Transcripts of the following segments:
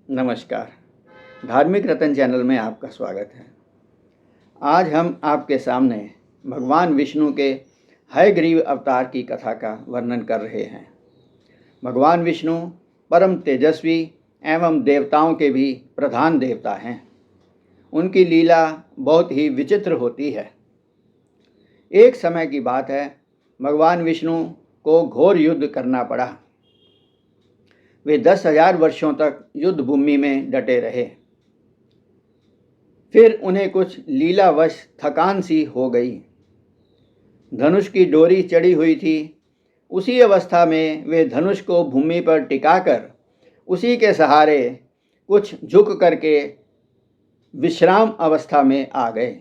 नमस्कार। धार्मिक रतन चैनल में आपका स्वागत है। आज हम आपके सामने भगवान विष्णु के हयग्रीव अवतार की कथा का वर्णन कर रहे हैं। भगवान विष्णु परम तेजस्वी एवं देवताओं के भी प्रधान देवता हैं। उनकी लीला बहुत ही विचित्र होती है। एक समय की बात है, भगवान विष्णु को घोर युद्ध करना पड़ा। वे 10,000 वर्षों तक युद्ध भूमि में डटे रहे। फिर उन्हें कुछ लीलावश थकान सी हो गई। धनुष की डोरी चढ़ी हुई थी। उसी अवस्था में वे धनुष को भूमि पर टिकाकर उसी के सहारे कुछ झुक करके विश्राम अवस्था में आ गए।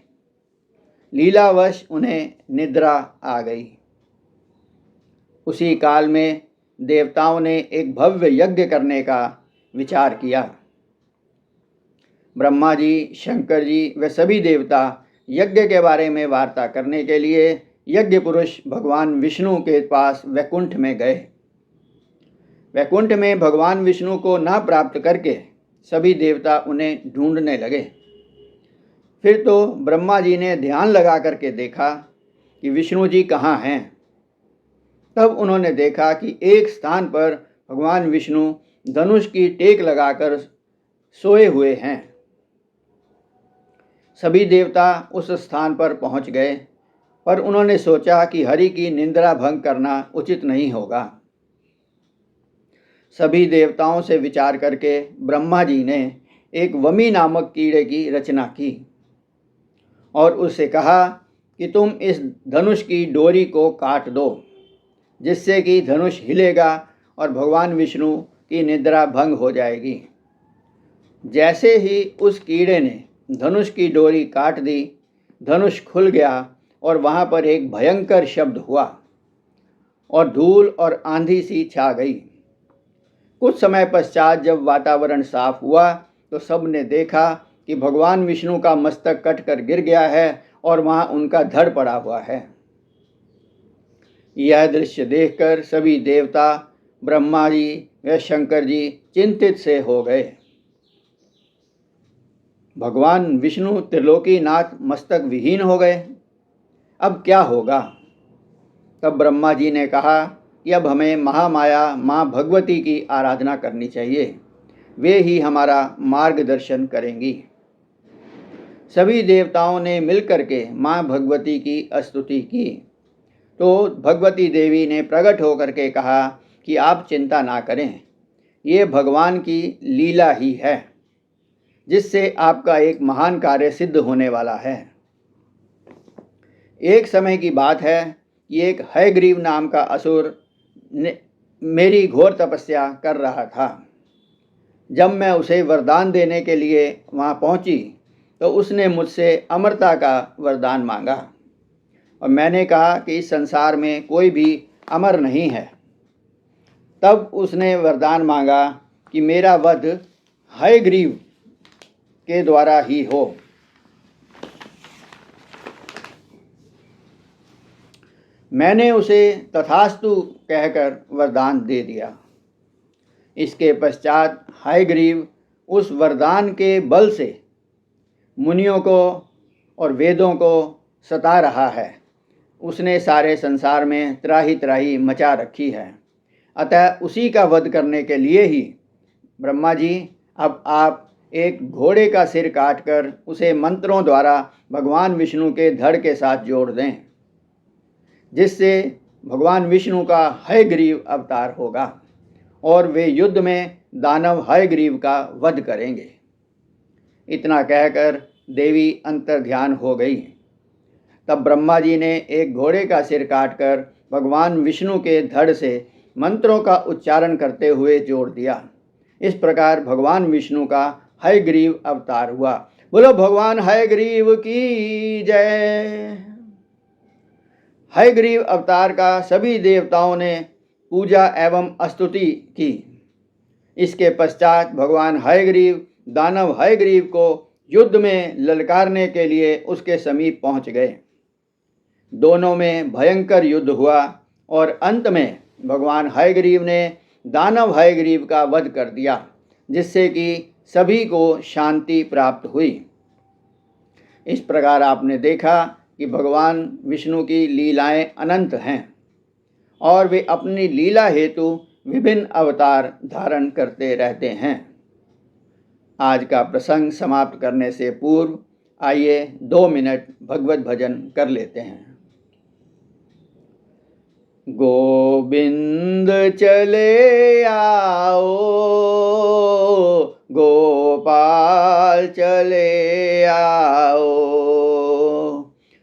लीलावश उन्हें निद्रा आ गई। उसी काल में देवताओं ने एक भव्य यज्ञ करने का विचार किया। ब्रह्मा जी, शंकर जी व सभी देवता यज्ञ के बारे में वार्ता करने के लिए यज्ञ पुरुष भगवान विष्णु के पास वैकुंठ में गए। वैकुंठ में भगवान विष्णु को न प्राप्त करके सभी देवता उन्हें ढूंढने लगे। फिर तो ब्रह्मा जी ने ध्यान लगा करके देखा कि विष्णु जी कहाँ हैं। तब उन्होंने देखा कि एक स्थान पर भगवान विष्णु धनुष की टेक लगाकर सोए हुए हैं। सभी देवता उस स्थान पर पहुंच गए, पर उन्होंने सोचा कि हरि की निंद्रा भंग करना उचित नहीं होगा। सभी देवताओं से विचार करके ब्रह्मा जी ने एक वमी नामक कीड़े की रचना की और उससे कहा कि तुम इस धनुष की डोरी को काट दो, जिससे कि धनुष हिलेगा और भगवान विष्णु की निद्रा भंग हो जाएगी। जैसे ही उस कीड़े ने धनुष की डोरी काट दी, धनुष खुल गया और वहाँ पर एक भयंकर शब्द हुआ और धूल और आंधी सी छा गई। कुछ समय पश्चात जब वातावरण साफ हुआ तो सब ने देखा कि भगवान विष्णु का मस्तक कटकर गिर गया है और वहाँ उनका धड़ पड़ा हुआ है। यह दृश्य देखकर सभी देवता, ब्रह्मा जी व शंकर जी चिंतित से हो गए। भगवान विष्णु त्रिलोकीनाथ मस्तक विहीन हो गए। अब क्या होगा? तब ब्रह्मा जी ने कहा कि अब हमें महामाया माँ भगवती की आराधना करनी चाहिए। वे ही हमारा मार्गदर्शन करेंगी। सभी देवताओं ने मिलकर के माँ भगवती की स्तुति की। तो भगवती देवी ने प्रकट होकर के कहा कि आप चिंता ना करें, ये भगवान की लीला ही है, जिससे आपका एक महान कार्य सिद्ध होने वाला है। एक समय की बात है कि एक हयग्रीव नाम का असुर मेरी घोर तपस्या कर रहा था। जब मैं उसे वरदान देने के लिए वहाँ पहुँची तो उसने मुझसे अमरता का वरदान मांगा और मैंने कहा कि इस संसार में कोई भी अमर नहीं है। तब उसने वरदान मांगा कि मेरा वध हयग्रीव के द्वारा ही हो। मैंने उसे तथास्तु कहकर वरदान दे दिया। इसके पश्चात हयग्रीव उस वरदान के बल से मुनियों को और वेदों को सता रहा है। उसने सारे संसार में त्राही त्राही मचा रखी है। अतः उसी का वध करने के लिए ही ब्रह्मा जी, अब आप एक घोड़े का सिर काटकर उसे मंत्रों द्वारा भगवान विष्णु के धड़ के साथ जोड़ दें, जिससे भगवान विष्णु का हयग्रीव अवतार होगा और वे युद्ध में दानव हयग्रीव का वध करेंगे। इतना कहकर देवी अंतर्ध्यान हो गई। तब ब्रह्मा जी ने एक घोड़े का सिर काटकर भगवान विष्णु के धड़ से मंत्रों का उच्चारण करते हुए जोड़ दिया। इस प्रकार भगवान विष्णु का हयग्रीव अवतार हुआ। बोलो भगवान हयग्रीव की जय। हयग्रीव अवतार का सभी देवताओं ने पूजा एवं स्तुति की। इसके पश्चात भगवान हयग्रीव दानव हयग्रीव को युद्ध में ललकारने के लिए उसके समीप पहुंच गए। दोनों में भयंकर युद्ध हुआ और अंत में भगवान हयग्रीव ने दानव हयग्रीव का वध कर दिया, जिससे कि सभी को शांति प्राप्त हुई। इस प्रकार आपने देखा कि भगवान विष्णु की लीलाएं अनंत हैं और वे अपनी लीला हेतु विभिन्न अवतार धारण करते रहते हैं। आज का प्रसंग समाप्त करने से पूर्व आइए 2 मिनट भगवत भजन कर लेते हैं। गोविंद चले आओ, गोपाल चले आओ,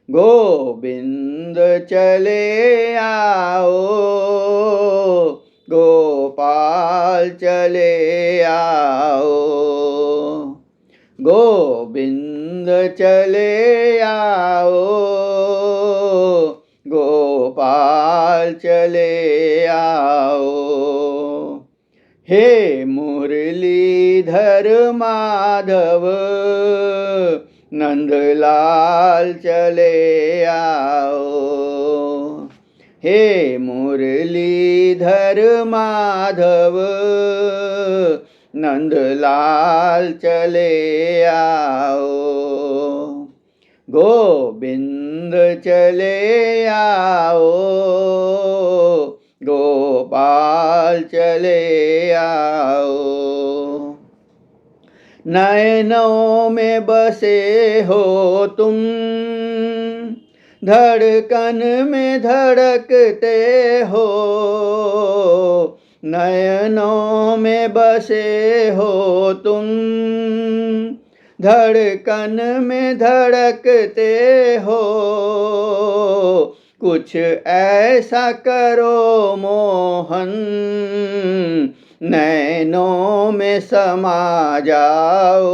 गोविंद चले आओ, गोपाल चले आओ, गोविंद चले आओ, गोपाल चले आओ। हे मुरलीधर माधव नंदलाल चले आओ, हे मुरलीधर माधव नंदलाल चले आओ, गोविंद चले आओ, गोपाल चले आओ। नयनों में बसे हो तुम, धड़कन में धड़कते हो, नयनों में बसे हो तुम, धड़कन में धड़कते हो, कुछ ऐसा करो मोहन, नैनों में समा जाओ,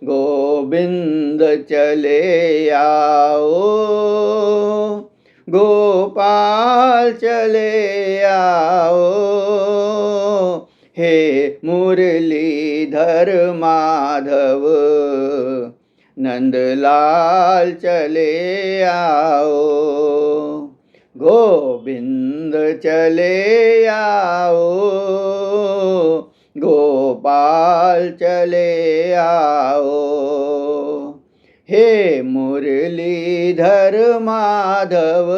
गोविंद चले आओ, गोपाल चले आओ, हे मुरलीधर माधव नंदलाल चले आओ, गोविंद चले आओ, गोपाल चले आओ, हे मुरलीधर माधव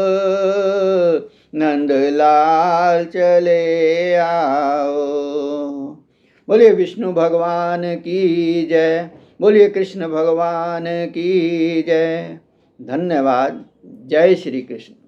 नंदलाल चले आओ। बोलिए विष्णु भगवान की जय, बोलिए कृष्ण भगवान की जय। धन्यवाद। जय श्री कृष्ण।